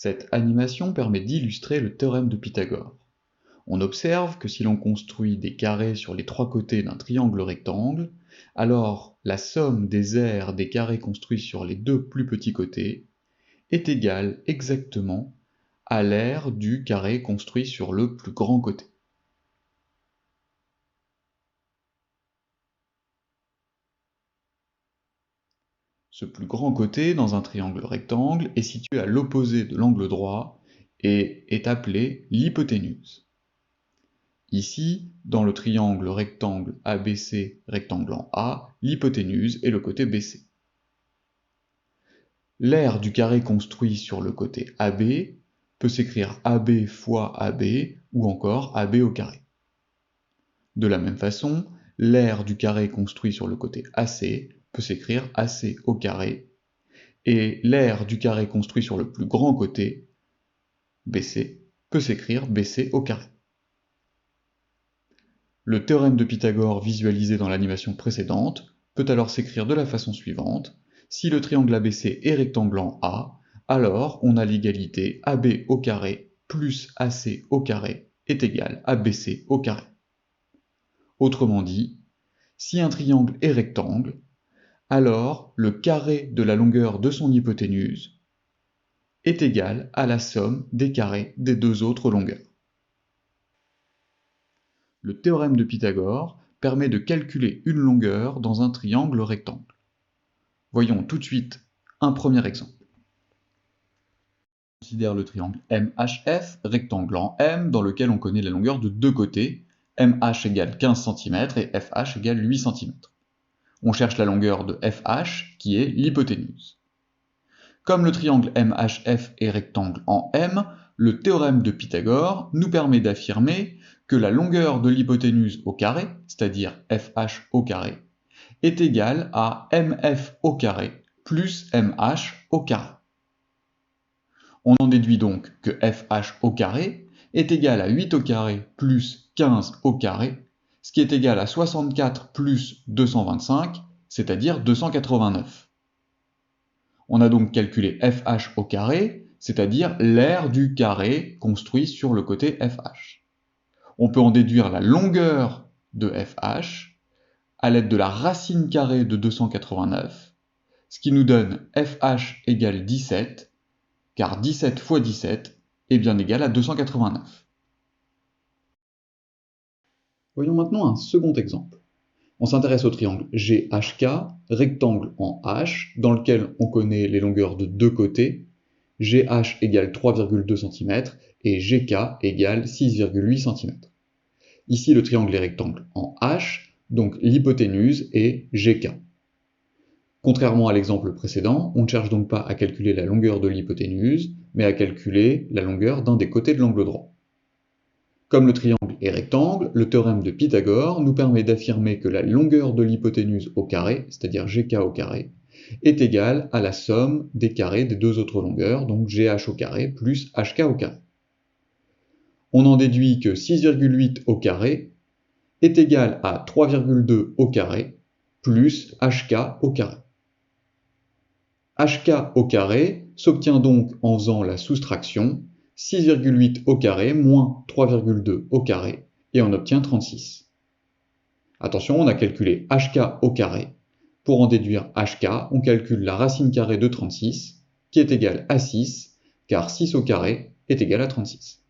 Cette animation permet d'illustrer le théorème de Pythagore. On observe que si l'on construit des carrés sur les trois côtés d'un triangle rectangle, alors la somme des aires des carrés construits sur les deux plus petits côtés est égale exactement à l'aire du carré construit sur le plus grand côté. Ce plus grand côté dans un triangle rectangle est situé à l'opposé de l'angle droit et est appelé l'hypoténuse. Ici, dans le triangle rectangle ABC rectangle en A, l'hypoténuse est le côté BC. L'aire du carré construit sur le côté AB peut s'écrire AB fois AB ou encore AB au carré. De la même façon, l'aire du carré construit sur le côté AC peut s'écrire AC au carré, et l'aire du carré construit sur le plus grand côté, BC, peut s'écrire BC au carré. Le théorème de Pythagore visualisé dans l'animation précédente peut alors s'écrire de la façon suivante. Si le triangle ABC est rectangle en A, alors on a l'égalité AB au carré plus AC au carré est égal à BC au carré. Autrement dit, si un triangle est rectangle, alors le carré de la longueur de son hypoténuse est égal à la somme des carrés des deux autres longueurs. Le théorème de Pythagore permet de calculer une longueur dans un triangle rectangle. Voyons tout de suite un premier exemple. On considère le triangle MHF, rectangle en M, dans lequel on connaît la longueur de deux côtés, MH égale 15 cm et FH égale 8 cm. On cherche la longueur de FH, qui est l'hypoténuse. Comme le triangle MHF est rectangle en M, le théorème de Pythagore nous permet d'affirmer que la longueur de l'hypoténuse au carré, c'est-à-dire FH au carré, est égale à MF au carré plus MH au carré. On en déduit donc que FH au carré est égal à 8 au carré plus 15 au carré, ce qui est égal à 64 plus 225, c'est-à-dire 289. On a donc calculé FH au carré, c'est-à-dire l'aire du carré construit sur le côté FH. On peut en déduire la longueur de FH à l'aide de la racine carrée de 289, ce qui nous donne FH égale 17, car 17 fois 17 est bien égal à 289. Voyons maintenant un second exemple. On s'intéresse au triangle GHK, rectangle en H, dans lequel on connaît les longueurs de deux côtés, GH égale 3,2 cm et GK égale 6,8 cm. Ici, le triangle est rectangle en H, donc l'hypoténuse est GK. Contrairement à l'exemple précédent, on ne cherche donc pas à calculer la longueur de l'hypoténuse, mais à calculer la longueur d'un des côtés de l'angle droit. Comme le triangle est rectangle, le théorème de Pythagore nous permet d'affirmer que la longueur de l'hypoténuse au carré, c'est-à-dire GK au carré, est égale à la somme des carrés des deux autres longueurs, donc GH au carré plus HK au carré. On en déduit que 6,8 au carré est égal à 3,2 au carré plus HK au carré. HK au carré s'obtient donc en faisant la soustraction 6,8 au carré moins 3,2 au carré, et on obtient 36. Attention, on a calculé HK au carré. Pour en déduire HK, on calcule la racine carrée de 36, qui est égale à 6, car 6 au carré est égal à 36.